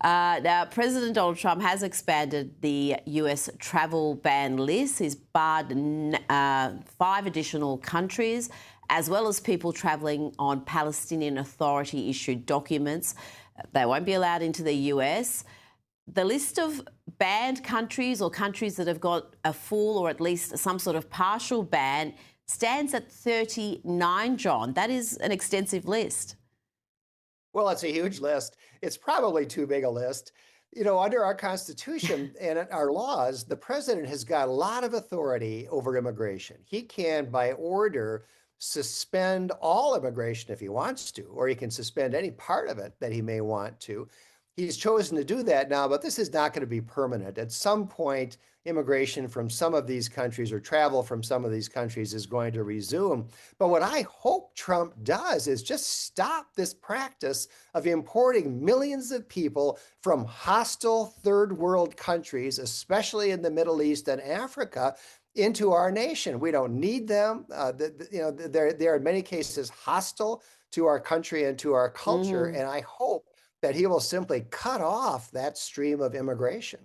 Now, President Donald Trump has expanded the US travel ban list. He's barred 5 additional countries, as well as people travelling on Palestinian Authority-issued documents. They won't be allowed into the US. The list of banned countries or countries that have got a full or at least some sort of partial ban stands at 39, John. That is an extensive list. Well, it's a huge list. It's probably too big a list. You know, under our Constitution and our laws, the president has got a lot of authority over immigration. He can, by order, suspend all immigration if he wants to, or he can suspend any part of it that he may want to. He's chosen to do that now, but this is not going to be permanent. At some point, immigration from some of these countries or travel from some of these countries is going to resume. But what I hope Trump does is just stop this practice of importing millions of people from hostile third world countries, especially in the Middle East and Africa, into our nation. We don't need them. They're in many cases hostile to our country and to our culture. And I hope that he will simply cut off that stream of immigration.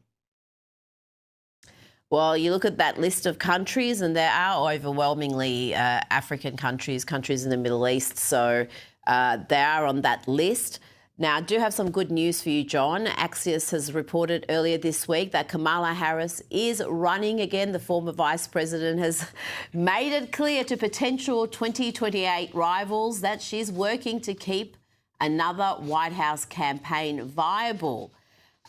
Well, you look at that list of countries, and there are overwhelmingly African countries, countries in the Middle East. So they are on that list. Now, I do have some good news for you, John. Axios has reported earlier this week that Kamala Harris is running again. The former vice president has made it clear to potential 2028 rivals that she's working to keep another White House campaign viable.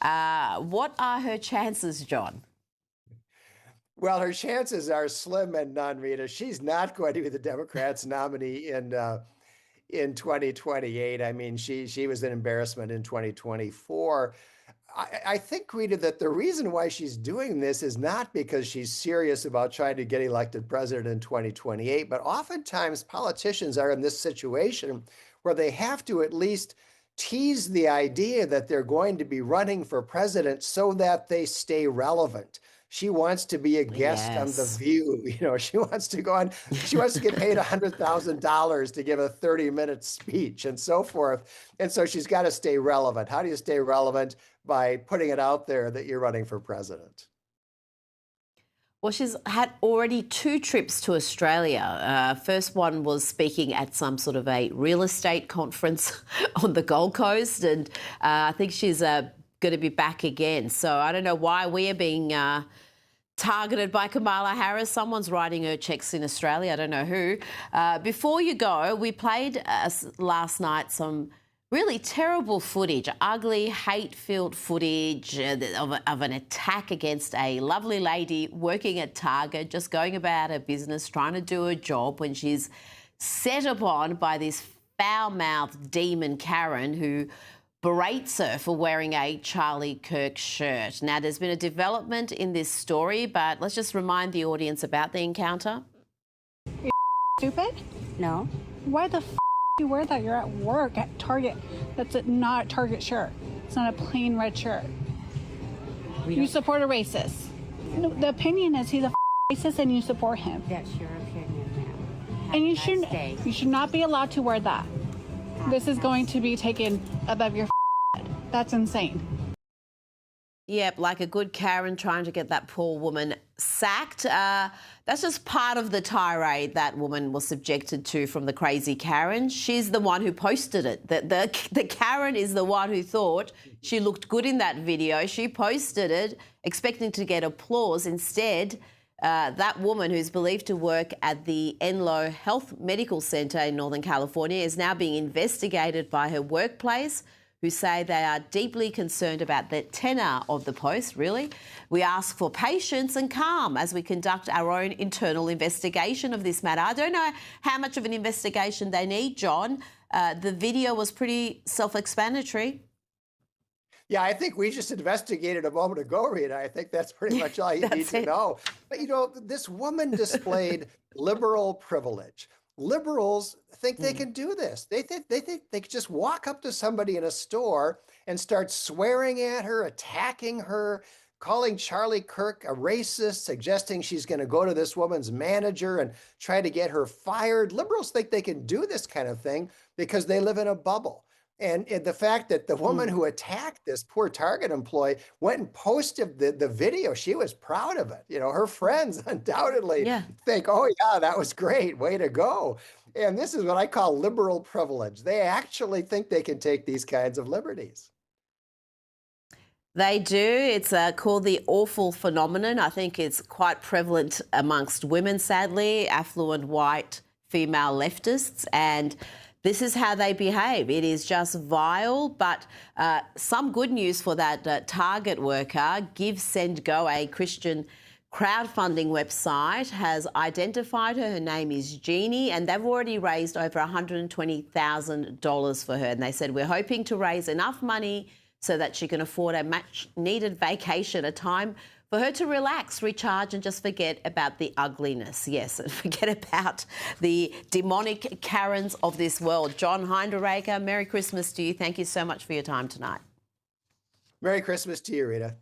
What are her chances, John? Well, her chances are slim and none, Rita. She's not going to be the Democrats' nominee in 2028. I mean, she was an embarrassment in 2024. I think, Rita, that the reason why she's doing this is not because she's serious about trying to get elected president in 2028, but oftentimes politicians are in this situation where they have to at least tease the idea that they're going to be running for president so that they stay relevant. She wants to be a guest on The View. You know, she wants to go on, she wants to get paid $100,000 to give a 30-minute speech and so forth. And so she's got to stay relevant. How do you stay relevant? By putting it out there that you're running for president. Well, she's had already 2 trips to Australia. First one was speaking at some sort of a real estate conference on the Gold Coast, and I think she's going to be back again. So I don't know why we are being targeted by Kamala Harris. Someone's writing her checks in Australia. I don't know who. Before you go, we played last night some really terrible footage, ugly, hate-filled footage of an attack against a lovely lady working at Target, just going about her business, trying to do her job, when she's set upon by this foul-mouthed demon Karen who berates her for wearing a Charlie Kirk shirt. Now, there's been a development in this story, but let's just remind the audience about the encounter. You're stupid? No. Why the you wear that? You're at work at Target. That's not a Target shirt. It's not a plain red shirt. You support a racist. No, the opinion is he's a racist and you support him. That's your opinion, ma'am. And you should not be allowed to wear that. This is going to be taken above your head. That's insane. Yep, like a good Karen trying to get that poor woman sacked. That's just part of the tirade that woman was subjected to from the crazy Karen. She's the one who posted it. The Karen is the one who thought she looked good in that video. She posted it expecting to get applause. Instead, that woman, who's believed to work at the Enloe Health Medical Center in Northern California, is now being investigated by her workplace, who say they are deeply concerned about the tenor of the post, really. We ask for patience and calm as we conduct our own internal investigation of this matter. I don't know how much of an investigation they need, John. The video was pretty self-explanatory. Yeah, I think we just investigated a moment ago, Rita. I think that's pretty much all you need to know. But, you know, this woman displayed liberal privilege. Liberals think they can do this. They think they can just walk up to somebody in a store and start swearing at her, attacking her, calling Charlie Kirk a racist, suggesting she's going to go to this woman's manager and try to get her fired. Liberals think they can do this kind of thing because they live in a bubble. And the fact that the woman who attacked this poor Target employee went and posted the video, she was proud of it. You know, her friends undoubtedly think, oh, yeah, that was great. Way to go. And this is what I call liberal privilege. They actually think they can take these kinds of liberties. They do. It's called the awful phenomenon. I think it's quite prevalent amongst women, sadly, affluent white female leftists. And this is how they behave. It is just vile, but some good news for that Target worker. Give, Send, Go, a Christian crowdfunding website, has identified her. Her name is Jeannie, and they've already raised over $120,000 for her. And they said, we're hoping to raise enough money so that she can afford a much-needed vacation, a time for her to relax, recharge, and just forget about the ugliness. Yes, and forget about the demonic Karens of this world. John Hinderaker, Merry Christmas to you. Thank you so much for your time tonight. Merry Christmas to you, Rita.